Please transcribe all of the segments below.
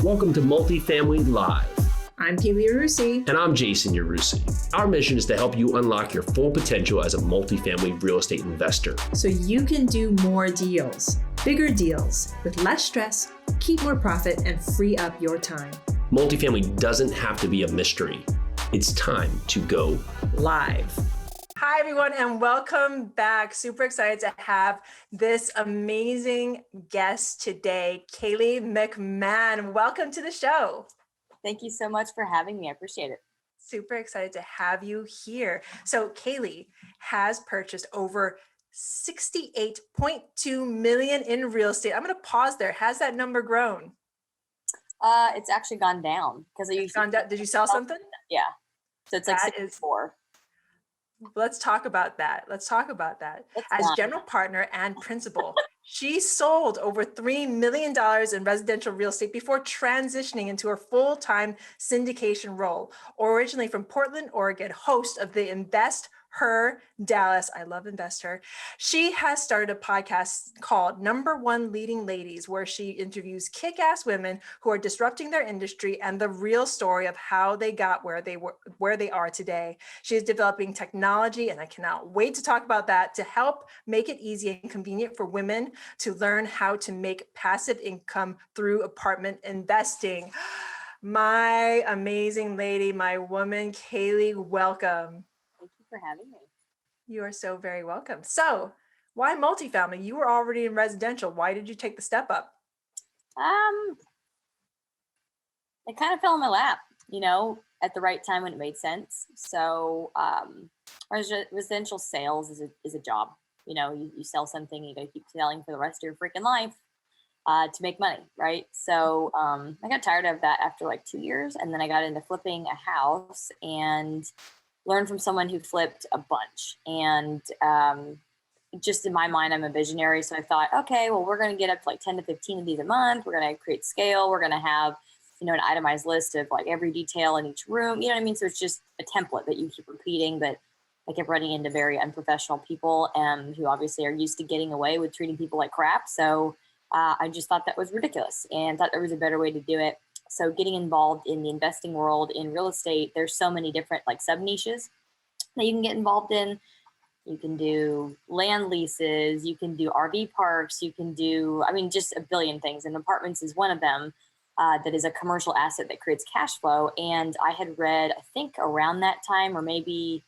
Welcome to Multifamily Live. I'm Kaylee McMahon. And I'm Jason Yarusi. Our mission is to help you unlock your full potential as a multifamily real estate investor. So you can do more deals, bigger deals, with less stress, keep more profit, and free up your time. Multifamily doesn't have to be a mystery. It's time to go live. Hi, everyone, and welcome back. Super excited to have this amazing guest today, Kaylee McMahon. Welcome to the show. Thank you so much for having me. I appreciate it. Super excited to have you here. So Kaylee has purchased over $68.2 million in real estate. I'm going to pause there. Has that number grown? It's actually gone down because Did you sell something? Yeah. So it's like 64. Let's talk about that. As general partner and principal, she sold over $3 million in residential real estate before transitioning into her full-time syndication role. Originally from Portland, Oregon, host of the InvestHER Dallas. I love InvestHER. She has started a podcast called Number One Leading Ladies, where she interviews kick-ass women who are disrupting their industry and the real story of how they got where they are today. She is developing technology, and I cannot wait to talk about that, to help make it easy and convenient for women to learn how to make passive income through apartment investing. My amazing lady, my woman, Kaylee, welcome. Thank you for having me. You are so very welcome. So why multifamily? You were already in residential. Why did you take the step up? It kind of fell in my lap, at the right time when it made sense. So residential sales is a job. You sell something, you got to keep selling for the rest of your freaking life to make money, right? So I got tired of that after like 2 years, and then I got into flipping a house and learned from someone who flipped a bunch. And just in my mind, I'm a visionary. So I thought, okay, well, we're going to get up to like 10 to 15 of these a month. We're going to create scale. We're going to have, an itemized list of like every detail in each room. You know what I mean? So it's just a template that you keep repeating, but I kept running into very unprofessional people who obviously are used to getting away with treating people like crap. So I just thought that was ridiculous and thought there was a better way to do it. So getting involved in the investing world in real estate, there's so many different like sub niches that you can get involved in. You can do land leases, you can do RV parks, you can do, just a billion things. And apartments is one of them that is a commercial asset that creates cash flow. And I had read, I think around that time, or maybe,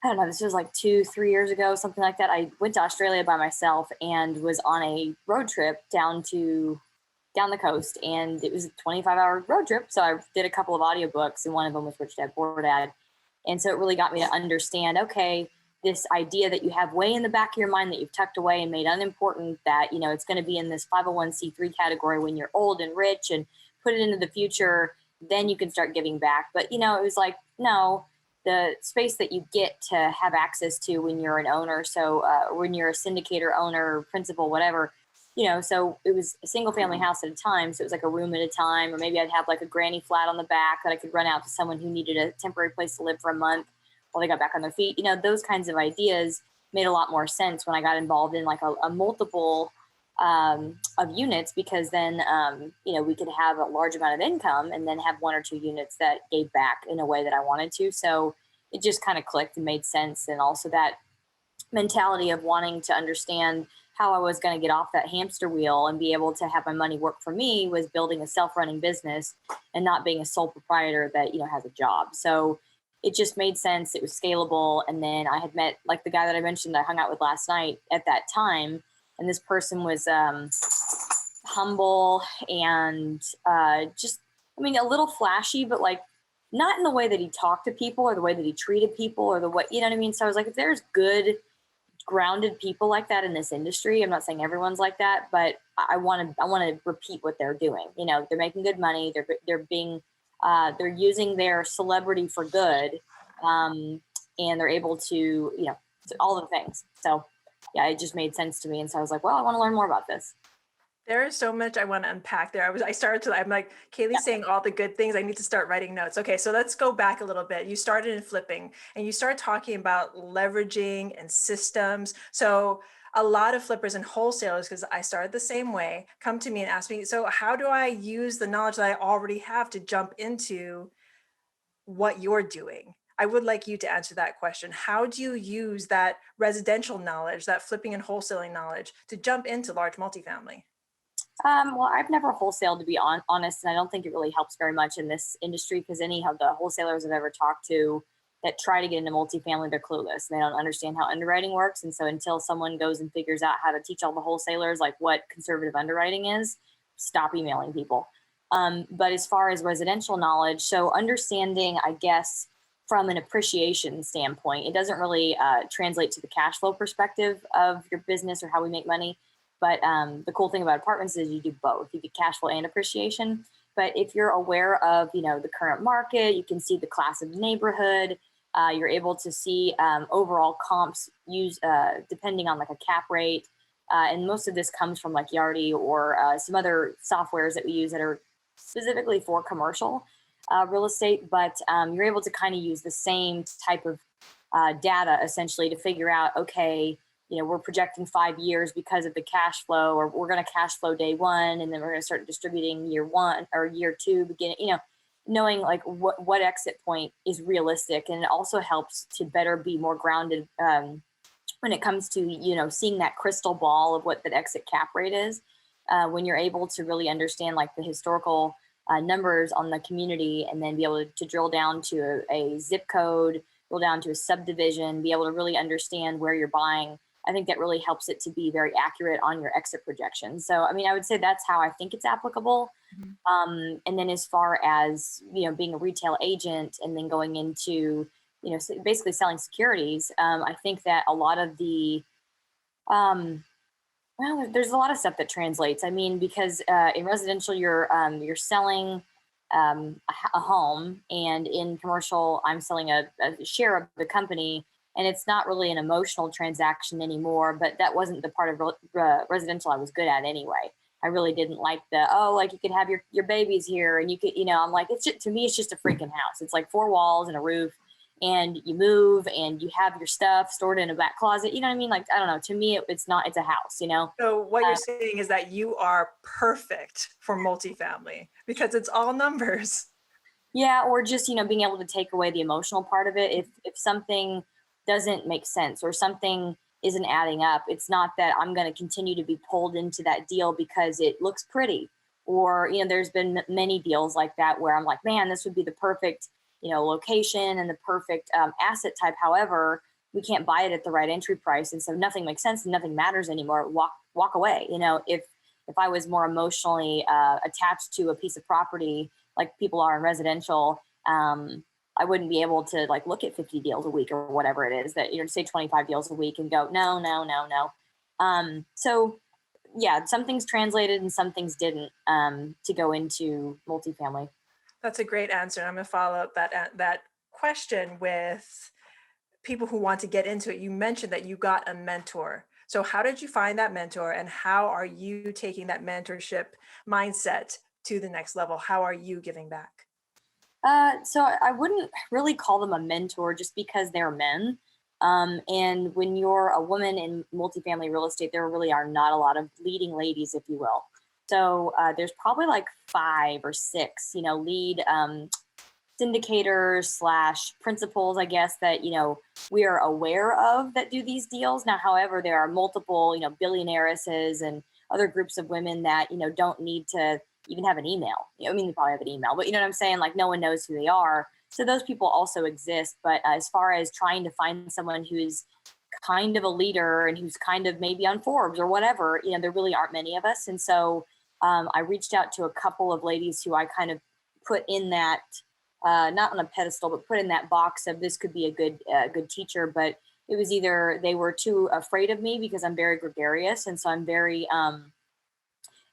I don't know, this was like 2-3 years ago, something like that. I went to Australia by myself and was on a road trip down the coast, and it was a 25-hour road trip. So I did a couple of audiobooks, and one of them was Rich Dad Poor Dad. And so it really got me to understand, okay, this idea that you have way in the back of your mind that you've tucked away and made unimportant, that, it's going to be in this 501c3 category when you're old and rich, and put it into the future, then you can start giving back. But, it was like, no, the space that you get to have access to when you're an owner. So when you're a syndicator, owner, principal, whatever, so it was a single family house at a time. So it was like a room at a time, or maybe I'd have like a granny flat on the back that I could rent out to someone who needed a temporary place to live for a month while they got back on their feet. Those kinds of ideas made a lot more sense when I got involved in like a multiple of units, because then, we could have a large amount of income and then have 1 or 2 units that gave back in a way that I wanted to. So it just kind of clicked and made sense. And also that mentality of wanting to understand how I was going to get off that hamster wheel and be able to have my money work for me was building a self-running business and not being a sole proprietor that, has a job. So it just made sense. It was scalable. And then I had met like the guy that I mentioned I hung out with last night at that time. And this person was humble and just, a little flashy, but like not in the way that he talked to people or the way that he treated people or the way, you know what I mean? So I was like, if there's good, grounded people like that in this industry, I'm not saying everyone's like that, but I want to repeat what they're doing. They're making good money. They're using their celebrity for good, and they're able to, all the things. So yeah, it just made sense to me. And so I was like, well, I want to learn more about this. There is so much I want to unpack there. I'm like, Kaylee's saying all the good things. I need to start writing notes. Okay, so let's go back a little bit. You started in flipping and you started talking about leveraging and systems. So a lot of flippers and wholesalers, because I started the same way, come to me and ask me, so how do I use the knowledge that I already have to jump into what you're doing? I would like you to answer that question. How do you use that residential knowledge, that flipping and wholesaling knowledge, to jump into large multifamily? Well, I've never wholesaled, to be honest, and I don't think it really helps very much in this industry, because any of the wholesalers I've ever talked to that try to get into multifamily, they're clueless. They don't understand how underwriting works. And so until someone goes and figures out how to teach all the wholesalers like what conservative underwriting is, stop emailing people. But as far as residential knowledge, so understanding, I guess, from an appreciation standpoint, it doesn't really translate to the cash flow perspective of your business or how we make money. But the cool thing about apartments is you do both. You get cash flow and appreciation. But if you're aware of, the current market, you can see the class of the neighborhood. You're able to see overall comps used depending on like a cap rate. And most of this comes from like Yardi or some other softwares that we use that are specifically for commercial real estate. But you're able to kind of use the same type of data essentially to figure out, okay, we're projecting 5 years because of the cash flow, or we're going to cash flow day one, and then we're going to start distributing year one or year two, beginning, knowing like what exit point is realistic. And it also helps to better be more grounded when it comes to, seeing that crystal ball of what the exit cap rate is. When you're able to really understand like the historical numbers on the community, and then be able to drill down to a zip code, drill down to a subdivision, be able to really understand where you're buying. I think that really helps it to be very accurate on your exit projections. So, I would say that's how I think it's applicable. Mm-hmm. And then as far as, being a retail agent and then going into, basically selling securities, I think that a lot of the, there's a lot of stuff that translates. Because in residential, you're selling a home, and in commercial, I'm selling a share of the company. And it's not really an emotional transaction anymore, but that wasn't the part of residential I was good at anyway. I really didn't like you could have your babies here, and you could, I'm like, to me, it's just a freaking house. It's like 4 walls and a roof, and you move and you have your stuff stored in a back closet. You know what I mean? Like, I don't know, to me, it's a house, So what you're saying is that you are perfect for multifamily because it's all numbers. Yeah. Or just, being able to take away the emotional part of it. If something doesn't make sense or something isn't adding up, it's not that I'm going to continue to be pulled into that deal because it looks pretty, or there's been many deals like that where I'm like, man, this would be the perfect location and the perfect asset type. However, we can't buy it at the right entry price, and so nothing makes sense and nothing matters anymore. Walk away. If I was more emotionally attached to a piece of property like people are in residential, I wouldn't be able to like look at 50 deals a week or whatever it is that say 25 deals a week and go, no. So yeah, some things translated and some things didn't to go into multifamily. That's a great answer. I'm going to follow up that question with people who want to get into it. You mentioned that you got a mentor. So how did you find that mentor, and how are you taking that mentorship mindset to the next level? How are you giving back? So I wouldn't really call them a mentor just because they're men. And when you're a woman in multifamily real estate, there really are not a lot of leading ladies, if you will. So there's probably like 5 or 6, lead syndicators / principals, I guess, that, we are aware of that do these deals. Now, however, there are multiple, billionairesses and other groups of women that, don't need to even have an email. They probably have an email, but you know what I'm saying? Like, no one knows who they are. So those people also exist. But as far as trying to find someone who's kind of a leader and who's kind of maybe on Forbes or whatever, there really aren't many of us. And so I reached out to a couple of ladies who I kind of put in that, not on a pedestal, but put in that box of this could be a good teacher. But it was either they were too afraid of me because I'm very gregarious. And so I'm very,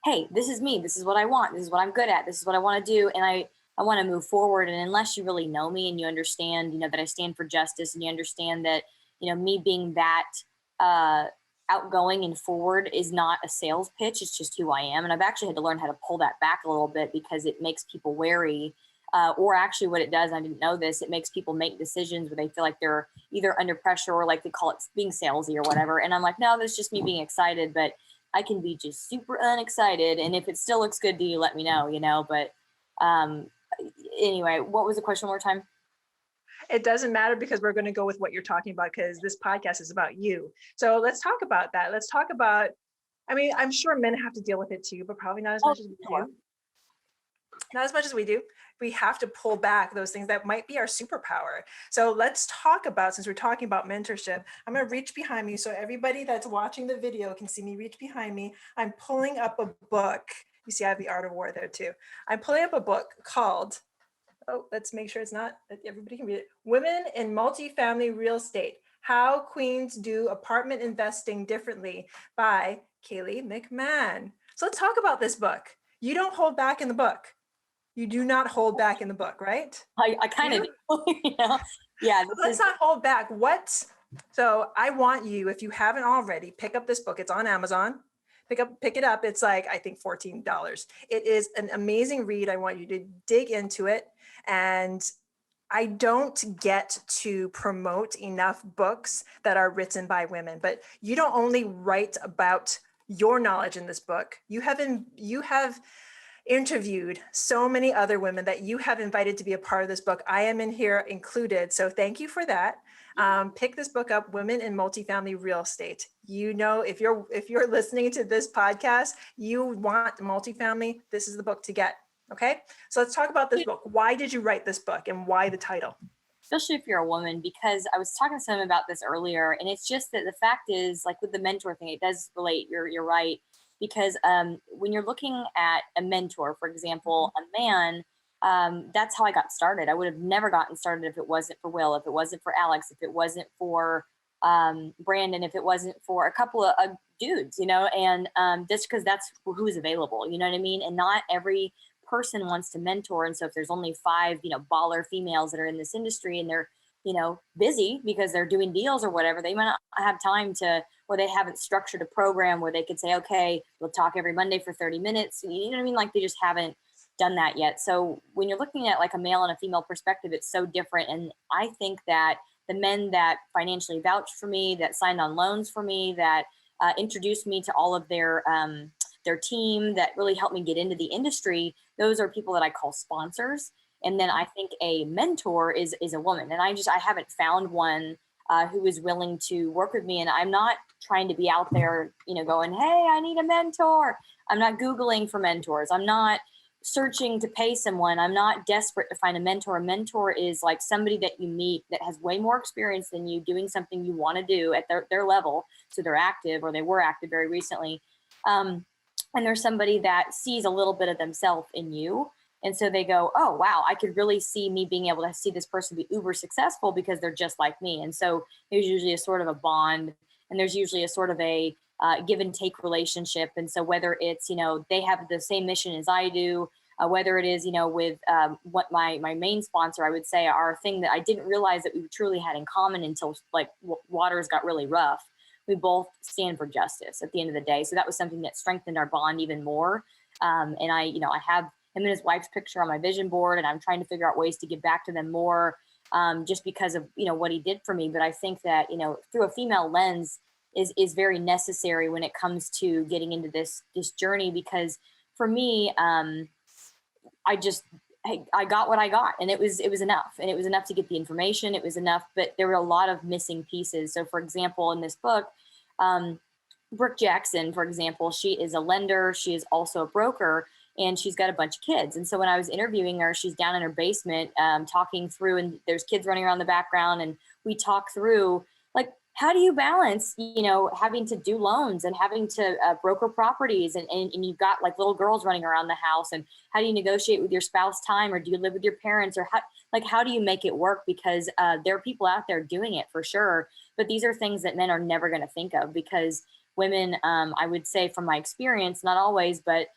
hey, this is me. This is what I want. This is what I'm good at. This is what I want to do. And I want to move forward. And unless you really know me and you understand, that I stand for justice, and you understand that, me being that outgoing and forward is not a sales pitch. It's just who I am. And I've actually had to learn how to pull that back a little bit because it makes people wary or actually what it does, I didn't know this, it makes people make decisions where they feel like they're either under pressure or like they call it being salesy or whatever. And I'm like, no, that's just me being excited, but I can be just super unexcited. And if it still looks good to you, let me know, you know, but anyway, what was the question one more time? It doesn't matter because we're going to go with what you're talking about because this podcast is about you. So let's talk about that. Let's talk about, I mean, I'm sure men have to deal with it too, but probably not as much as we do. Not as much as we do. We have to pull back those things that might be our superpower. So let's talk about, since we're talking about mentorship, I'm going to reach behind me so everybody that's watching the video can see me reach behind me. I'm pulling up a book. You see, I have the Art of War there too. I'm pulling up a book called, oh, let's make sure it's not, everybody can read it. Women in Multifamily Real Estate, How Queens Do Apartment Investing Differently by Kaylee McMahon. So let's talk about this book. You don't hold back in the book. You do not hold back in the book, right? I kind of do, you know? Yeah. Let's not hold back. So I want you, if you haven't already, pick up this book. It's on Amazon. Pick it up. It's like, I think $14. It is an amazing read. I want you to dig into it. And I don't get to promote enough books that are written by women, but you don't only write about your knowledge in this book. You have interviewed so many other women that you have invited to be a part of this book. I am in here included. So thank you for that. Pick this book up, Women in Multifamily Real Estate. You know, if you're listening to this podcast, you want multifamily, this is the book to get. Okay. So let's talk about this book. Why did you write this book and why the title? Especially if you're a woman, because I was talking to someone about this earlier, and it's just that the fact is, like with the mentor thing, it does relate. You're right. Because when you're looking at a mentor, for example, a man, that's how I got started. I would have never gotten started if it wasn't for Will, if it wasn't for Alex, if it wasn't for Brandon, if it wasn't for a couple of dudes, you know, and just because that's who's available, you know what I mean? And not every person wants to mentor. And so if there's only 5, you know, baller females that are in this industry and they're, you know, busy because they're doing deals or whatever, they might not have time to, or they haven't structured a program where they could say, okay, we'll talk every Monday for 30 minutes. You know what I mean? Like they just haven't done that yet. So when you're looking at like a male and a female perspective, it's so different. And I think that the men that financially vouched for me, that signed on loans for me, that introduced me to all of their team, that really helped me get into the industry, those are people that I call sponsors. And then I think a mentor is a woman. And I haven't found one who is willing to work with me. And I'm not trying to be out there, you know, going, hey, I need a mentor. I'm not Googling for mentors. I'm not searching to pay someone. I'm not desperate to find a mentor. A mentor is like somebody that you meet that has way more experience than you doing something you want to do at their level. So they're active, or they were active very recently. And there's somebody that sees a little bit of themselves in you. And so they go, oh, wow, I could really see me being able to see this person be uber successful because they're just like me. And so there's usually a sort of a bond, and there's usually a sort of a give and take relationship. And so whether it's, you know, they have the same mission as I do, whether it is, you know, with what my main sponsor, I would say, our thing that I didn't realize that we truly had in common until like waters got really rough. We both stand for justice at the end of the day. So that was something that strengthened our bond even more. And I have him and his wife's picture on my vision board, and I'm trying to figure out ways to give back to them more, just because of, you know, what he did for me. But I think that, you know, through a female lens is very necessary when it comes to getting into this journey, because for me, I got what I got, and it was enough, and it was enough to get the information. It was enough, but there were a lot of missing pieces. So for example, in this book, Brooke Jackson, for example, she is a lender. She is also a broker, and she's got a bunch of kids. And so when I was interviewing her, she's down in her basement talking through, and there's kids running around the background. And we talk through, like, how do you balance, you know, having to do loans and having to broker properties, and you've got like little girls running around the house, and how do you negotiate with your spouse time, or do you live with your parents, or how do you make it work? Because there are people out there doing it for sure. But these are things that men are never going to think of, because women, I would say from my experience, not always, but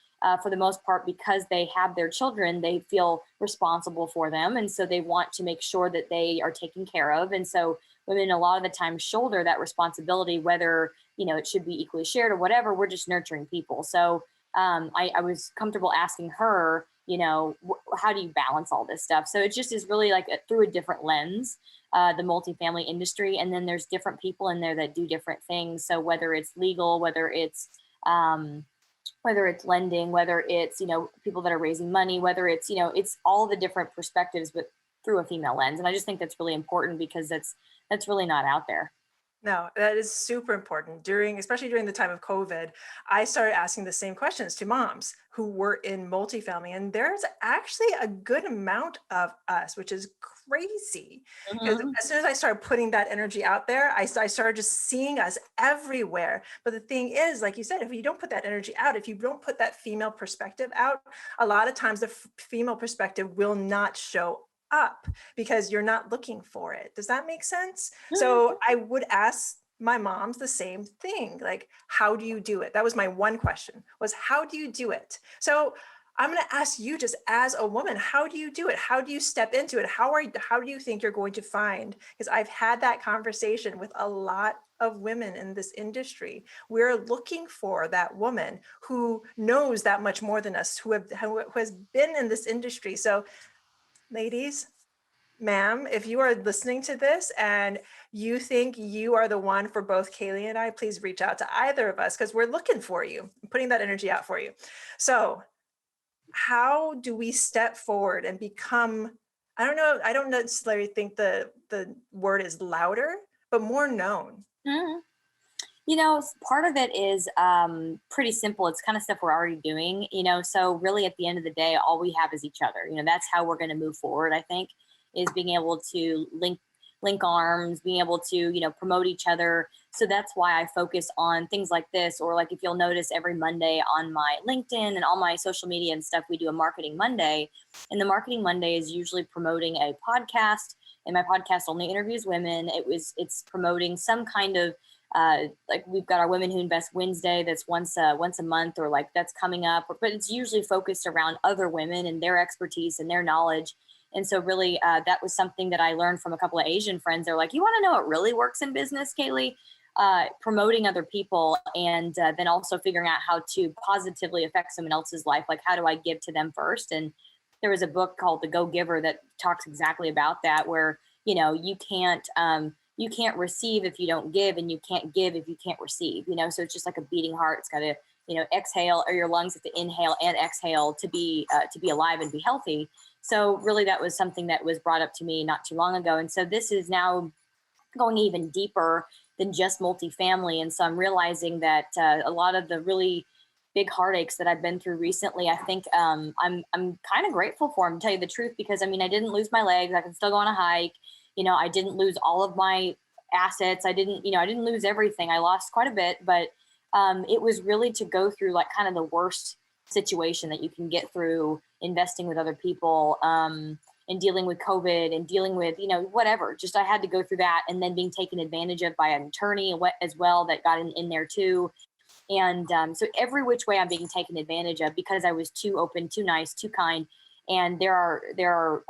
for the most part, because they have their children, they feel responsible for them. And so they want to make sure that they are taken care of. And so women a lot of the time shoulder that responsibility, whether, you know, it should be equally shared or whatever. We're just nurturing people. So I was comfortable asking her, you know, how do you balance all this stuff? So it just is really like through a different lens, the multifamily industry. And then there's different people in there that do different things. So whether it's legal, whether it's lending, whether it's, people that are raising money, whether it's, it's all the different perspectives, but through a female lens. And I just think that's really important because that's really not out there. No, that is super important. Especially during the time of COVID, I started asking the same questions to moms who were in multifamily. And there's actually a good amount of us, which is crazy. Because as soon as I started putting that energy out there, I started just seeing us everywhere. But the thing is, like you said, if you don't put that energy out, if you don't put that female perspective out, a lot of times the female perspective will not show up because you're not looking for it. Does that make sense? So I would ask my moms the same thing, like, how do you do it? That was my one question, was how do you do it? So I'm going to ask you, just as a woman, how do you do it? How do you step into it? How do you think you're going to find? Because I've had that conversation with a lot of women in this industry. We're looking for that woman who knows that much more than us, who has been in this industry. So ladies, ma'am, if you are listening to this and you think you are the one for both Kaylee and I, please reach out to either of us because we're looking for you, putting that energy out for you. So how do we step forward and become, I don't necessarily think the word is louder, but more known? Part of it is pretty simple. It's kind of stuff we're already doing, so really at the end of the day, all we have is each other. That's how we're going to move forward, I think, is being able to link arms, being able to, promote each other. So that's why I focus on things like this, or like if you'll notice every Monday on my LinkedIn and all my social media and stuff, we do a Marketing Monday. And the Marketing Monday is usually promoting a podcast, and my podcast only interviews women. It's promoting some kind of like we've got our Women Who Invest Wednesday that's once a month, or like that's coming up, but it's usually focused around other women and their expertise and their knowledge. And so really that was something that I learned from a couple of Asian friends. They're like, you want to know what really works in business, Kaylee? Promoting other people, and then also figuring out how to positively affect someone else's life. Like, how do I give to them first? And there was a book called The Go Giver that talks exactly about that, where, you can't receive if you don't give, and you can't give if you can't receive, so it's just like a beating heart. It's got to, exhale, or your lungs have to inhale and exhale to be alive and be healthy. So really that was something that was brought up to me not too long ago. And so this is now going even deeper than just multifamily. And so I'm realizing that a lot of the really big heartaches that I've been through recently, I think I'm kind of grateful for them, to tell you the truth, because I didn't lose my legs. I can still go on a hike. I didn't lose all of my assets. I didn't lose everything. I lost quite a bit, but it was really to go through like kind of the worst situation that you can get through investing with other people, and dealing with COVID and dealing with, whatever. Just I had to go through that, and then being taken advantage of by an attorney as well that got in there too. And so every which way I'm being taken advantage of because I was too open, too nice, too kind. And there are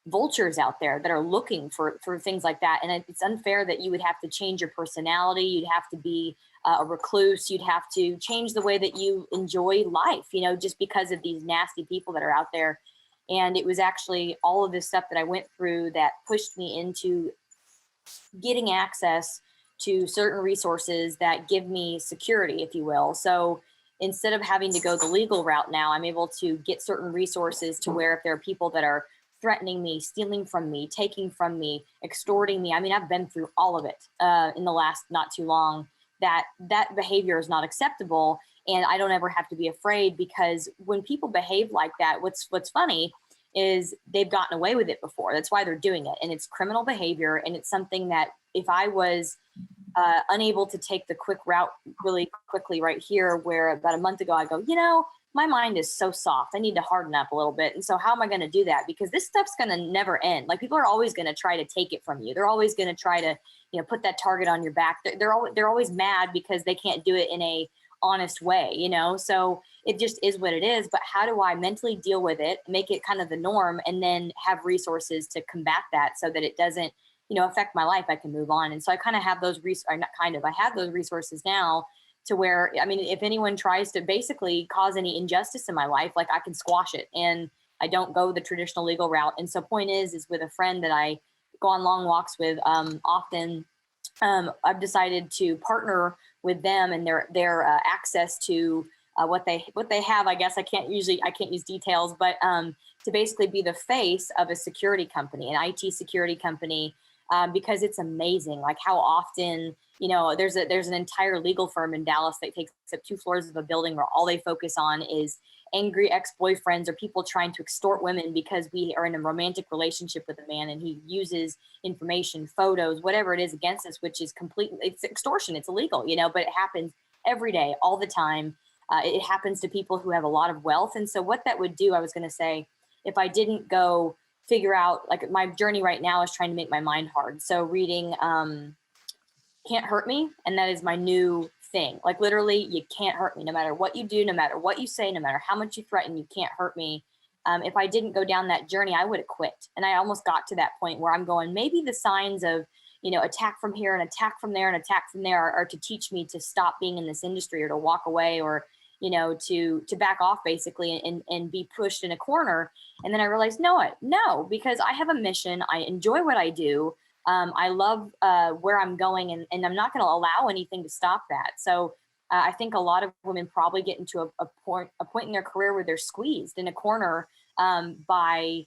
vultures out there that are looking for things like that. And it's unfair that you would have to change your personality. You'd have to be a recluse. You'd have to change the way that you enjoy life, just because of these nasty people that are out there. And it was actually all of this stuff that I went through that pushed me into getting access to certain resources that give me security, if you will. So instead of having to go the legal route now, I'm able to get certain resources to where if there are people that are threatening me, stealing from me, taking from me, extorting me. I've been through all of it in the last not too long. That behavior is not acceptable, and I don't ever have to be afraid, because when people behave like that, what's funny is they've gotten away with it before. That's why they're doing it, and it's criminal behavior, and it's something that if I was unable to take the quick route really quickly right here, where about a month ago I go, my mind is so soft. I need to harden up a little bit. And so how am I going to do that? Because this stuff's going to never end. Like, people are always going to try to take it from you. They're always going to try to, put that target on your back. They're always mad because they can't do it in a honest way, So it just is what it is. But how do I mentally deal with it, make it kind of the norm, and then have resources to combat that so that it doesn't, affect my life? I can move on. And so I kind of have those I have those resources now, to where, if anyone tries to basically cause any injustice in my life, like, I can squash it. And I don't go the traditional legal route. And so point is with a friend that I go on long walks with often, I've decided to partner with them and their access to what they have. I guess I can't use details, but to basically be the face of a security company, an IT security company, because it's amazing, like how often, you know, there's an entire legal firm in Dallas that takes up 2 floors of a building where all they focus on is angry ex-boyfriends or people trying to extort women because we are in a romantic relationship with a man and he uses information, photos, whatever it is against us, which is it's extortion, it's illegal, you know, but it happens every day, all the time. It happens to people who have a lot of wealth. And so what that would do, I was going to say, if I didn't go figure out, like my journey right now is trying to make my mind hard. So reading Can't Hurt Me. And that is my new thing. Like literally, you can't hurt me no matter what you do, no matter what you say, no matter how much you threaten, you can't hurt me. If I didn't go down that journey, I would have quit. And I almost got to that point where I'm going, maybe the signs of, you know, attack from here and attack from there and attack from there are to teach me to stop being in this industry or to walk away or, you know, to back off basically and be pushed in a corner. And then I realized, no, because I have a mission. I enjoy what I do. I love where I'm going and I'm not going to allow anything to stop that. So I think a lot of women probably get into a point in their career where they're squeezed in a corner by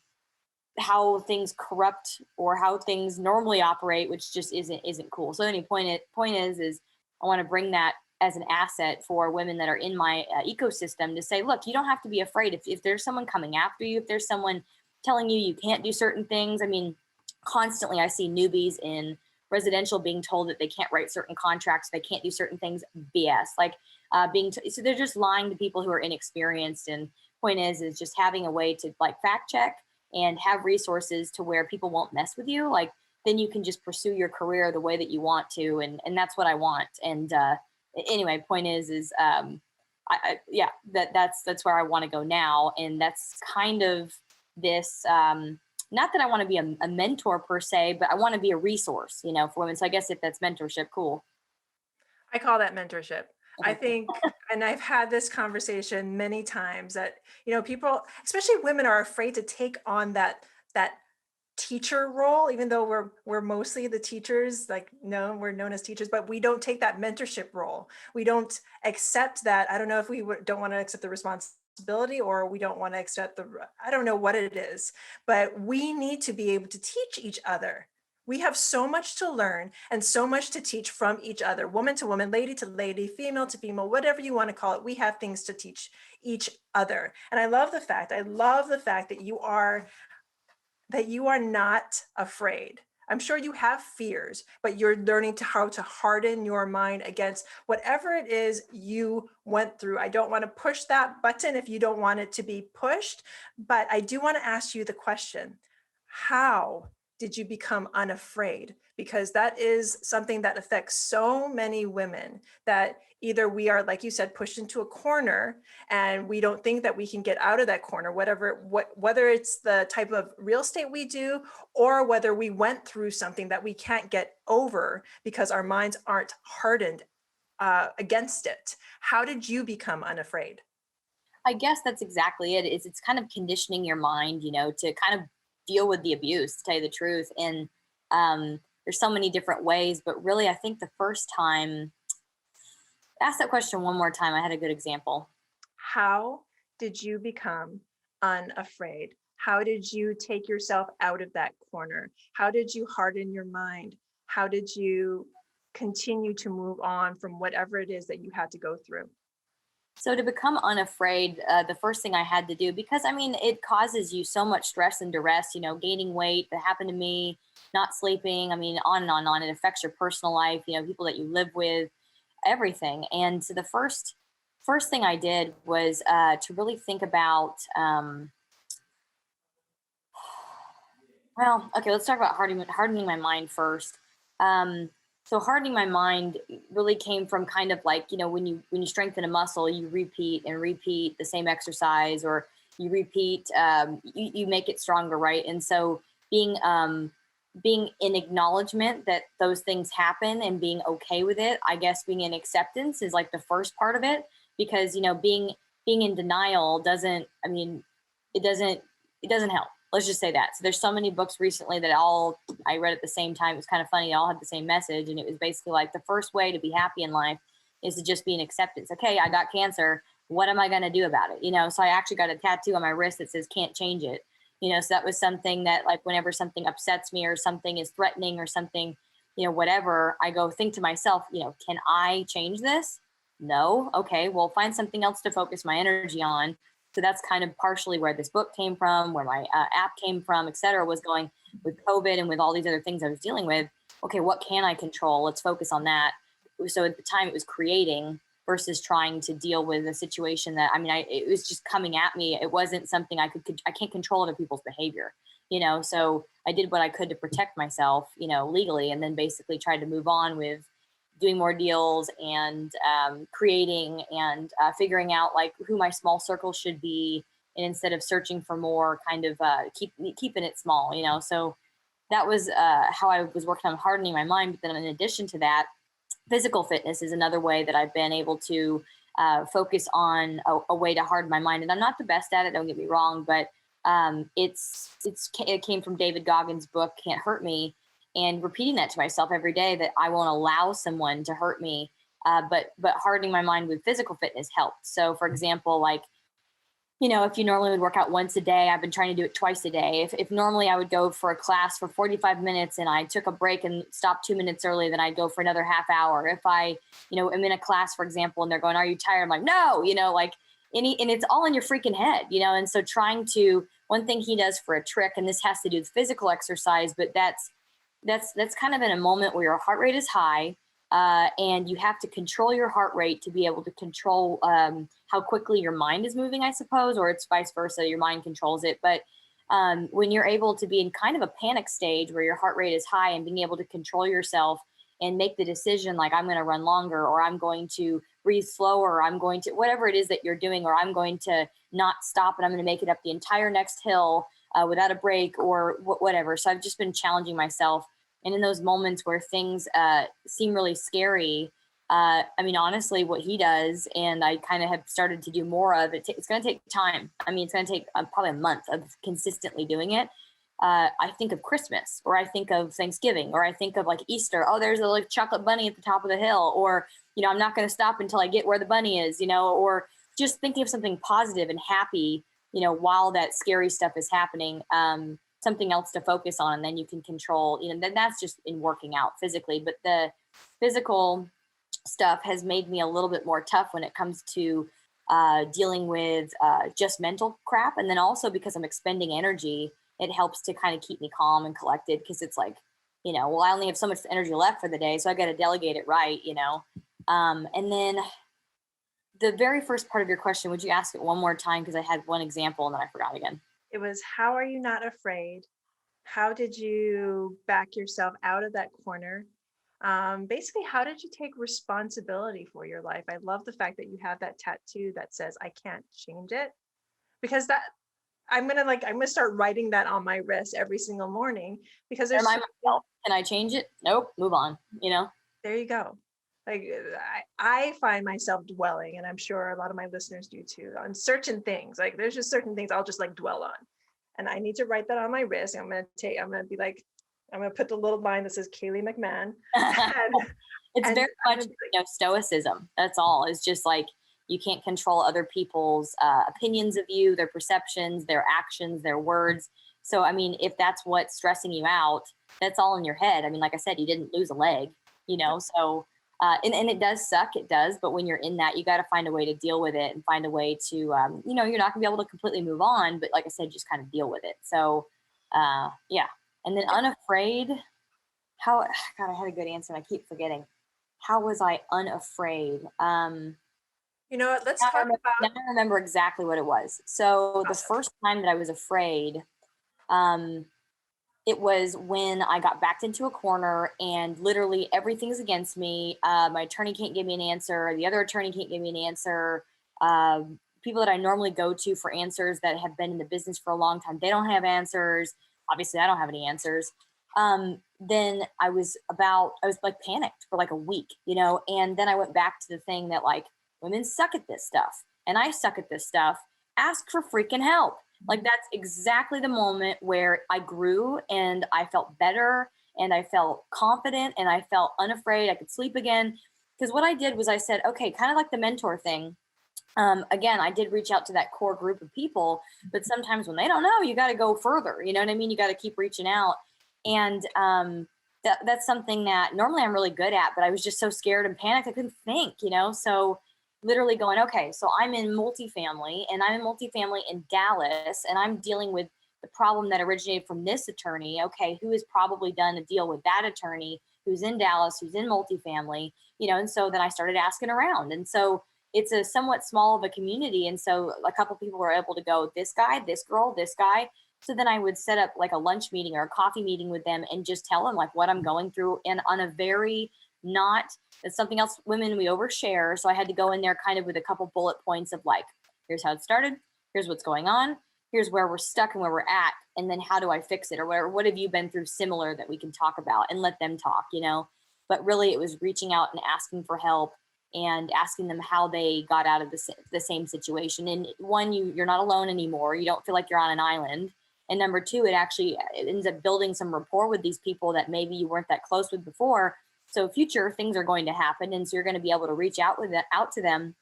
how things corrupt or how things normally operate, which just isn't cool. So point is I want to bring that as an asset for women that are in my ecosystem to say, look, you don't have to be afraid. If there's someone coming after you, if there's someone telling you can't do certain things. I mean, constantly I see newbies in residential being told that they can't write certain contracts, they can't do certain things. BS. Like so they're just lying to people who are inexperienced. And point is just having a way to like fact check and have resources to where people won't mess with you. Like then you can just pursue your career the way that you want to. And that's what I want. And anyway, point is that's where I want to go now. And that's kind of this, not that I want to be a mentor per se, but I want to be a resource, you know, for women. So I guess if that's mentorship, cool. I call that mentorship. I think, and I've had this conversation many times that, you know, people, especially women, are afraid to take on that teacher role, even though we're mostly the teachers, like, no, we're known as teachers, but we don't take that mentorship role. We don't accept that. I don't know if we don't want to accept the responsibility or we don't want to accept I don't know what it is, but we need to be able to teach each other. We have so much to learn and so much to teach from each other, woman to woman, lady to lady, female to female, whatever you want to call it. We have things to teach each other. And I love the fact that you are not afraid. I'm sure you have fears, but you're learning how to harden your mind against whatever it is you went through. I don't want to push that button if you don't want it to be pushed, but I do want to ask you the question, how did you become unafraid? Because that is something that affects so many women, that either we are, like you said, pushed into a corner and we don't think that we can get out of that corner, whether it's the type of real estate we do, or whether we went through something that we can't get over because our minds aren't hardened against it. How did you become unafraid? I guess that's exactly it. It's kind of conditioning your mind, you know, to kind of deal with the abuse, to tell you the truth. And there's so many different ways, but really, I think the first time, ask that question one more time. I had a good example. How did you become unafraid? How did you take yourself out of that corner? How did you harden your mind? How did you continue to move on from whatever it is that you had to go through? So to become unafraid, the first thing I had to do, because I mean, it causes you so much stress and duress, you know, gaining weight, that happened to me, not sleeping, I mean, on and on and on. It affects your personal life, you know, people that you live with, everything. And so the first thing I did was to really think about, well, okay, let's talk about hardening my mind first. So hardening my mind really came from kind of like, you know, when you strengthen a muscle, you repeat and repeat the same exercise, or you repeat, you make it stronger, right? And so being in acknowledgement that those things happen and being okay with it, I guess being in acceptance is like the first part of it, because, you know, being in denial doesn't it doesn't help. Let's just say that. So there's so many books recently that I read at the same time. It was kind of funny. They all had the same message. And it was basically like the first way to be happy in life is to just be in acceptance. Okay, I got cancer. What am I going to do about it? You know, so I actually got a tattoo on my wrist that says can't change it. You know, so that was something that like whenever something upsets me or something is threatening or something, you know, whatever, I go think to myself, you know, can I change this? No. Okay, well, find something else to focus my energy on. So that's kind of partially where this book came from, where my app came from, et cetera, was going with COVID and with all these other things I was dealing with. Okay, what can I control? Let's focus on that. So at the time it was creating versus trying to deal with a situation that, I mean, it was just coming at me. It wasn't something I can't control other people's behavior, you know? So I did what I could to protect myself, you know, legally, and then basically tried to move on with doing more deals and creating and figuring out like who my small circle should be. And instead of searching for more, kind of keeping it small, you know? So that was how I was working on hardening my mind. But then in addition to that, physical fitness is another way that I've been able to focus on a way to harden my mind. And I'm not the best at it, don't get me wrong, but it came from David Goggins' book, Can't Hurt Me, and repeating that to myself every day that I won't allow someone to hurt me. But hardening my mind with physical fitness helped. So for example, like, you know, if you normally would work out once a day, I've been trying to do it twice a day. If normally I would go for a class for 45 minutes and I took a break and stopped 2 minutes early, then I'd go for another half hour. If I, you know, am in a class, for example, and they're going, are you tired? I'm like, no, you know, like and it's all in your freaking head, you know? And so one thing he does for a trick, and this has to do with physical exercise, but that's kind of in a moment where your heart rate is high. And you have to control your heart rate to be able to control how quickly your mind is moving, I suppose, or it's vice versa. Your mind controls it. But when you're able to be in kind of a panic stage where your heart rate is high and being able to control yourself and make the decision like I'm going to run longer, or I'm going to breathe slower, or I'm going to whatever it is that you're doing, or I'm going to not stop and I'm going to make it up the entire next hill without a break or whatever. So I've just been challenging myself. And in those moments where things seem really scary, I mean, honestly, what he does, and I kind of have started to do more of it, it's going to take time. I mean, it's going to take probably a month of consistently doing it. I think of Christmas, or I think of Thanksgiving, or I think of like Easter. Oh, there's a like chocolate bunny at the top of the hill, or, you know, I'm not going to stop until I get where the bunny is, you know, or just thinking of something positive and happy, you know, while that scary stuff is happening. Something else to focus on, and then you can control, you know, then that's just in working out physically. But the physical stuff has made me a little bit more tough when it comes to dealing with just mental crap. And then also because I'm expending energy, it helps to kind of keep me calm and collected, because it's like, you know, well, I only have so much energy left for the day, so I got to delegate it right, you know. And then the very first part of your question, would you ask it one more time? Because I had one example and then I forgot again. It was, how are you not afraid? How did you back yourself out of that corner? Basically, how did you take responsibility for your life? I love the fact that you have that tattoo that says, I can't change it, because that I'm gonna start writing that on my wrist every single morning, because there's Remind myself, can I change it? Nope, move on, you know? There you go. Like I find myself dwelling, and I'm sure a lot of my listeners do too, on certain things. Like there's just certain things I'll just like dwell on, and I need to write that on my wrist. I'm gonna put the little line that says Kaylee McMahon. It's very much, you know, stoicism. That's all. It's just like you can't control other people's opinions of you, their perceptions, their actions, their words. So I mean, if that's what's stressing you out, that's all in your head. I mean, like I said, you didn't lose a leg, you know, so. And it does suck, it does. But when you're in that, you got to find a way to deal with it and find a way to, you know, you're not gonna be able to completely move on, but like I said, just kind of deal with it. So, yeah. And then unafraid, God, I had a good answer and I keep forgetting. How was I unafraid? You know what, let's talk about. Now I remember exactly what it was. So the first time that I was afraid, it was when I got backed into a corner and literally everything's against me. My attorney can't give me an answer. The other attorney can't give me an answer. People that I normally go to for answers that have been in the business for a long time, they don't have answers. Obviously, I don't have any answers. Then I was like panicked for like a week, you know, and then I went back to the thing that like women suck at this stuff and I suck at this stuff. Ask for freaking help. Like that's exactly the moment where I grew and I felt better and I felt confident and I felt unafraid. I could sleep again. Because what I did was I said, okay, kind of like the mentor thing. Again, I did reach out to that core group of people, but sometimes when they don't know, you got to go further. You know what I mean? You got to keep reaching out. And that's something that normally I'm really good at, but I was just so scared and panicked. I couldn't think, you know? So literally going, okay, so I'm in multifamily and I'm in multifamily in Dallas and I'm dealing with the problem that originated from this attorney. Okay, who has probably done a deal with that attorney who's in Dallas, who's in multifamily, you know? And so then I started asking around. And so it's a somewhat small of a community. And so a couple people were able to go, this guy, this girl, this guy. So then I would set up like a lunch meeting or a coffee meeting with them and just tell them like what I'm going through. And on a very not, it's something else, women, we overshare. So I had to go in there kind of with a couple bullet points of like, here's how it started. Here's what's going on. Here's where we're stuck and where we're at. And then how do I fix it? Or whatever, what have you been through similar that we can talk about and let them talk, you know? But really it was reaching out and asking for help and asking them how they got out of the same situation. And one, you're not alone anymore. You don't feel like you're on an island. And number two, it ends up building some rapport with these people that maybe you weren't that close with before. So future things are going to happen. And so you're going to be able to reach out to them.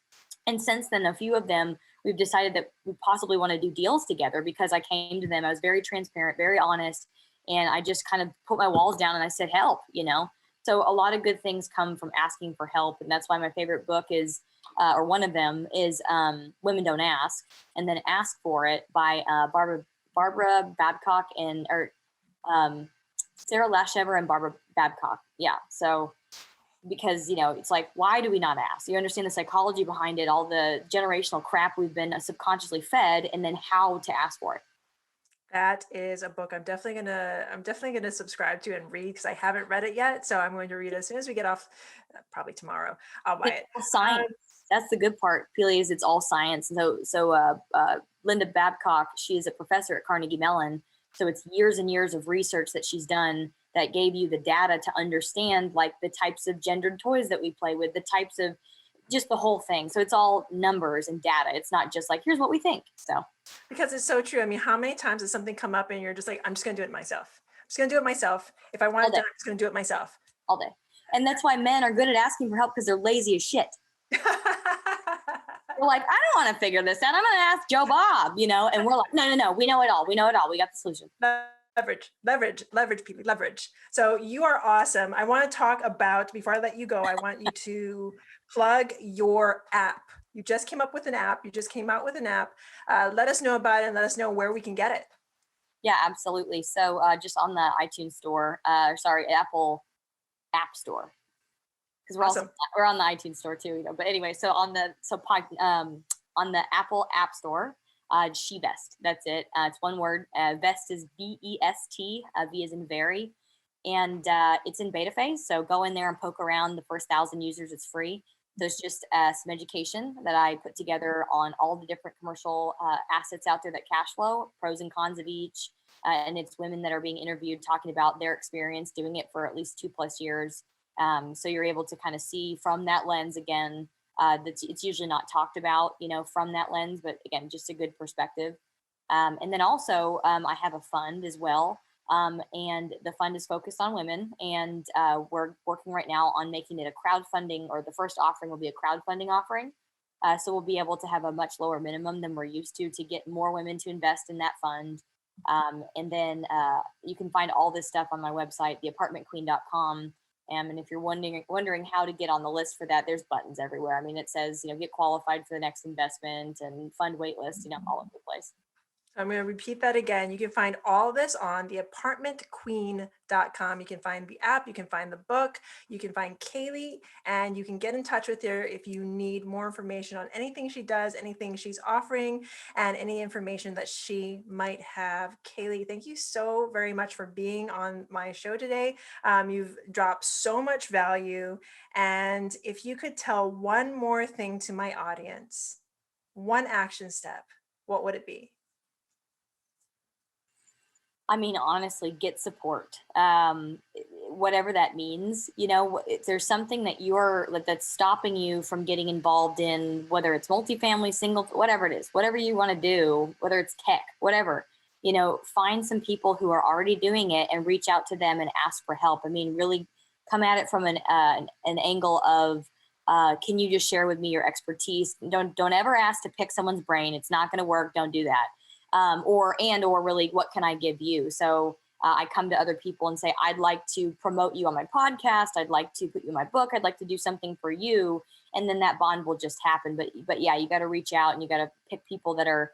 And since then, a few of them, we've decided that we possibly want to do deals together because I came to them. I was very transparent, very honest. And I just kind of put my walls down and I said, help, you know? So a lot of good things come from asking for help. And that's why my favorite book is, or one of them is Women Don't Ask, and then Ask for It by Barbara Babcock or Sarah Lashever and Barbara Babcock. Yeah. So because, you know, it's like, why do we not ask? You understand the psychology behind it, all the generational crap we've been subconsciously fed, and then how to ask for it. That is a book I'm definitely gonna subscribe to and read because I haven't read it yet. So I'm going to read it as soon as we get off, probably tomorrow. I'll buy it. Science. That's the good part, Peely, is it's all science. So Linda Babcock, she is a professor at Carnegie Mellon. So it's years and years of research that she's done that gave you the data to understand like the types of gendered toys that we play with, the types of just the whole thing. So it's all numbers and data. It's not just like, here's what we think. So because it's so true. I mean, how many times has something come up and you're just like, I'm just going to do it myself. I'm just going to do it myself. If I want it done, I'm just going to do it myself. All day. And that's why men are good at asking for help because they're lazy as shit. They're like, I don't want to figure this out. I'm going to ask Joe Bob, you know? And we're like, no. We know it all. We know it all. We got the solution. Leverage, people, leverage. So you are awesome. I want to talk about, before I let you go, I want you to plug your app. You just came up with an app. You just came out with an app. Let us know about it and let us know where we can get it. Yeah, absolutely. So just on the iTunes store, Apple App Store. Because we're on the iTunes store too, you know. But anyway, so on the Apple App Store, SheVest. That's it. It's one word. Vest is VEST. V is in very, and it's in beta phase. So go in there and poke around. The first 1,000 users, it's free. There's just some education that I put together on all the different commercial assets out there that cash flow, pros and cons of each. And it's women that are being interviewed talking about their experience doing it for at least 2+ years. So you're able to kind of see from that lens again. It's usually not talked about, you know, from that lens, but again, just a good perspective. And then also I have a fund as well. And the fund is focused on women, and we're working right now on making it a crowdfunding, or the first offering will be a crowdfunding offering. So we'll be able to have a much lower minimum than we're used to get more women to invest in that fund. And then you can find all this stuff on my website, theapartmentqueen.com. And if you're wondering how to get on the list for that, there's buttons everywhere. I mean, it says, you know, get qualified for the next investment and fund waitlist, you know, all over the place. I'm going to repeat that again. You can find all this on theapartmentqueen.com. You can find the app, you can find the book, you can find Kaylee, and you can get in touch with her if you need more information on anything she does, anything she's offering, and any information that she might have. Kaylee, thank you so very much for being on my show today. You've dropped so much value. And if you could tell one more thing to my audience, one action step, what would it be? I mean, honestly, get support. whatever that means, if there's something that's stopping you from getting involved in, whether it's multifamily, single, whatever it is, whatever you want to do, whether it's tech, whatever, find some people who are already doing it and reach out to them and ask for help. I mean, really come at it from an angle of, can you just share with me your expertise? Don't ever ask to pick someone's brain. It's not going to work. Don't do that. Or really, what can I give you? So I come to other people and say, I'd like to promote you on my podcast. I'd like to put you in my book. I'd like to do something for you. And then that bond will just happen. But yeah, you got to reach out and you got to pick people that are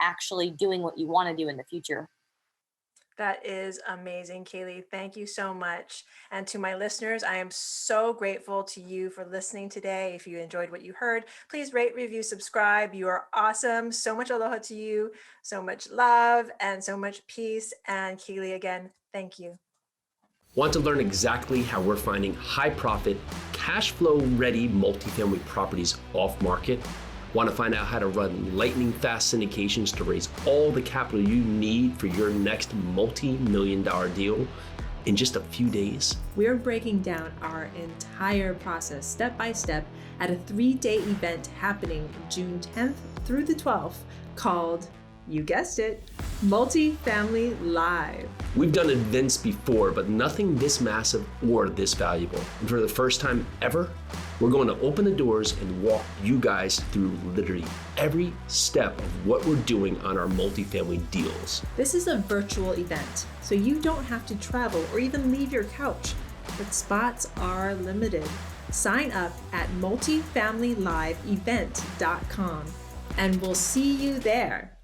actually doing what you want to do in the future. That is amazing, Kaylee. Thank you so much. And to my listeners, I am so grateful to you for listening today. If you enjoyed what you heard, please rate, review, subscribe. You are awesome. So much aloha to you, so much love, and so much peace. And Kaylee, again, thank you. Want to learn exactly how we're finding high profit, cash flow ready multifamily properties off market? Want to find out how to run lightning fast syndications to raise all the capital you need for your next multi-million-dollar deal in just a few days? We're breaking down our entire process step by step at a 3-day event happening June 10th through the 12th called, you guessed it, Multifamily Live. We've done events before, but nothing this massive or this valuable. And for the first time ever, we're going to open the doors and walk you guys through literally every step of what we're doing on our multifamily deals. This is a virtual event, so you don't have to travel or even leave your couch, but spots are limited. Sign up at multifamilyliveevent.com and we'll see you there.